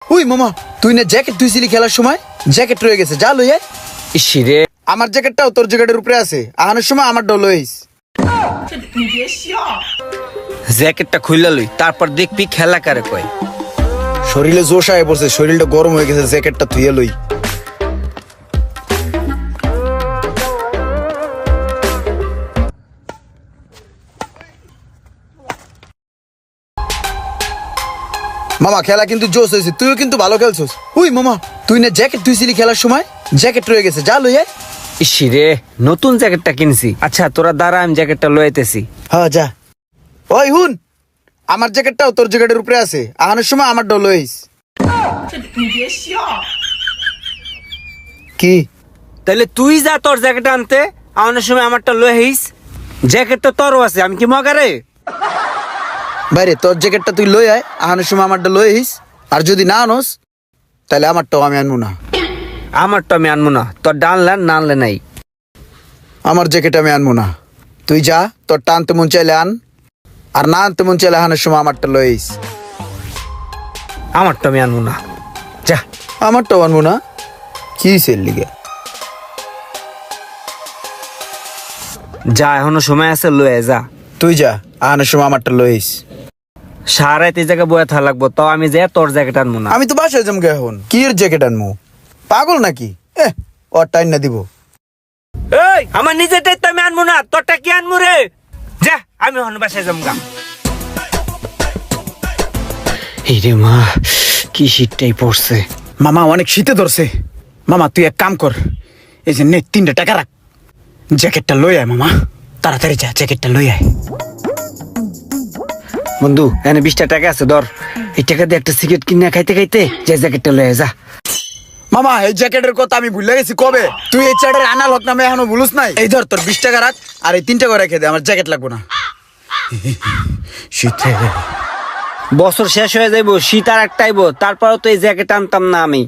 We মামা, তুই না জ্যাকেট ধুইছিলি খেলার সময়, জ্যাকেট রয়ে গেছে, যা লই আয়। ইসিরে আমার জ্যাকেটটাও তোর জ্যাকেটের উপরে আছে, আহানোর সময় আমারটাও লইস। জ্যাকেটটা খুইলা লই, তারপর দেখবি খেলা কারে কয়। শরীরে জোশ আয় পড়ছে, শরীরটা গরম হয়ে গেছে, জ্যাকেটটা ধুইয়া লই। মামা খেলা কিন্তু জোশ হয়েছে, তুইও কিন্তু ভালো খেলছিস। উই মামা, তুই না জ্যাকেট ধুইছিলি খেলার সময়, জ্যাকেট রয়ে গেছে, যা লই আয়। ইসিরে নতুন জ্যাকেটটা কিনছি। আচ্ছা তোরা দাঁড়া, আমি জ্যাকেটটা লইতেছি। হ্যাঁ যা। ওই হুন, আমার জ্যাকেটটাও তোর জ্যাকেটের উপরে আছে, আহানোর সময় আমারটাও লইস। কি? তাহলে তুই যা তোর জ্যাকেট আনতে, আনার সময় আমারটা লই আইস। জ্যাকেট তো তোরও আছে, আমি কি মগারে? বাইরে তোর জ্যাকেটটা তুই লই আয়, আহানোর সময় আমারটা লই আইস। আর যদি না আনোস তাহলে আমারটাও আমি আনবো না। আমারটা আমি আনবো না, তোর ডানলেন না আনলে নাই। আমার জ্যাকেট আমি আনবো না। তুই যা, তোর টানতে মন চাইলে আন, আর না আনতে মন চাইলে আহানোর সময় আমারটা লই আইস। আমারটা আমি আনবো না, যা। আমারটাও আনবো না? কি সেল লিগে? যা, এখনো সময় আছে, লয়ে যা। তুই যা, আহানোর সময় আমারটা লই আইস। সারাইতে এই জায়গায় বয়ে থাকা লাগবো, তাও আমি যে তোর জ্যাকেট আনবো না। আমি তো বাসায় জমকে এখন কি এর জ্যাকেট আনবো? পাগল নাকি? ওর টাইম না দিব। এই আমার নিজেরটাই তো আমি আনবো না, তোরটা কি আনবো রে? যা, আমি এখন বাসায় জমগা। এই রে মা, কি শীতটাই পড়ছে। মামা অনেক শীতে ধরছে। মামা তুই এক কাম কর, এই যে নে 3টা টাকা রাখ, জ্যাকেটটা লই আয়। মামা তাড়াতাড়ি যা, জ্যাকেটটা লই আয়। বন্ধু এনে 20টা টাকা আছে, ধর। এই টাকা দিয়ে একটা সিগারেট কিনে খাইতে খাইতে যে জ্যাকেটটা লয়ে যা। মামা এই জ্যাকেটের কথা আমি ভুলে গেছি কবে। তুই এই চ্যাটের আনাল হক নামে এখনো ভুলুস নাই। এই ধর তোর 20 টাকা রাখ, আর এই 3 টাকা রেখে দে, আমার জ্যাকেট লাগবো না। শীতে বছর শেষ হয়ে যাইবো, শীত আর একটা আইবো, তারপরও তো এই জ্যাকেট আনতাম না আমি।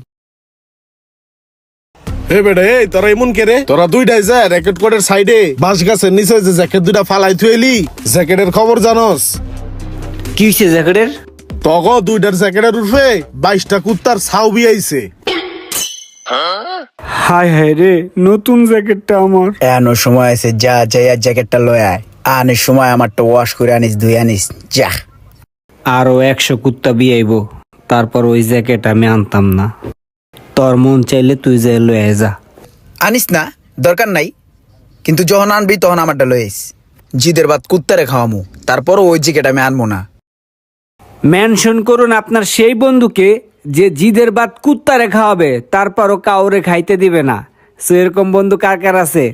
এ বেটা, এই তোরা এমন কে রে? তোরা দুইটাই যা র্যাকেট কোডের সাইডে বাঁশ গাছের নিচে যে জ্যাকেট দুইটা ফালাই থুইলি, জ্যাকেটের খবর জানোস? কি হয়েছে জ্যাকেটের? তগ দুইটার জ্যাকেটের উঠবে 22টা কুত্তার ছাউ বিয়াইছে। হায় হায় রে, নতুন জ্যাকেটটা আমার। এখনো সময় আছে, যা যাই আর জ্যাকেটটা লই আয়। আনিস সময় আমারটা ওয়াশ করে আনিস, ধুই আনিস, যা। আরো 100 কুত্তা বিয়াইবো, তারপর ওই জ্যাকেট আমি আনতাম না। তোর মন চাইলে তুই যাই লয়ে যা। আনিস না, দরকার নাই, কিন্তু যখন আনবি তখন আমারটা লই আইস। জিদের বাদ কুত্তারে খাওয়ামু, তারপরও ওই জ্যাকেট আমি আনবো না। মেনশন করুন আপনার সেই বন্ধুকে যে জিদের বাদ কুত্তারে খাওয়াবে, তারপরও কাউরে খাইতে দিবে না। সো এরকম বন্ধু কার কার আছে?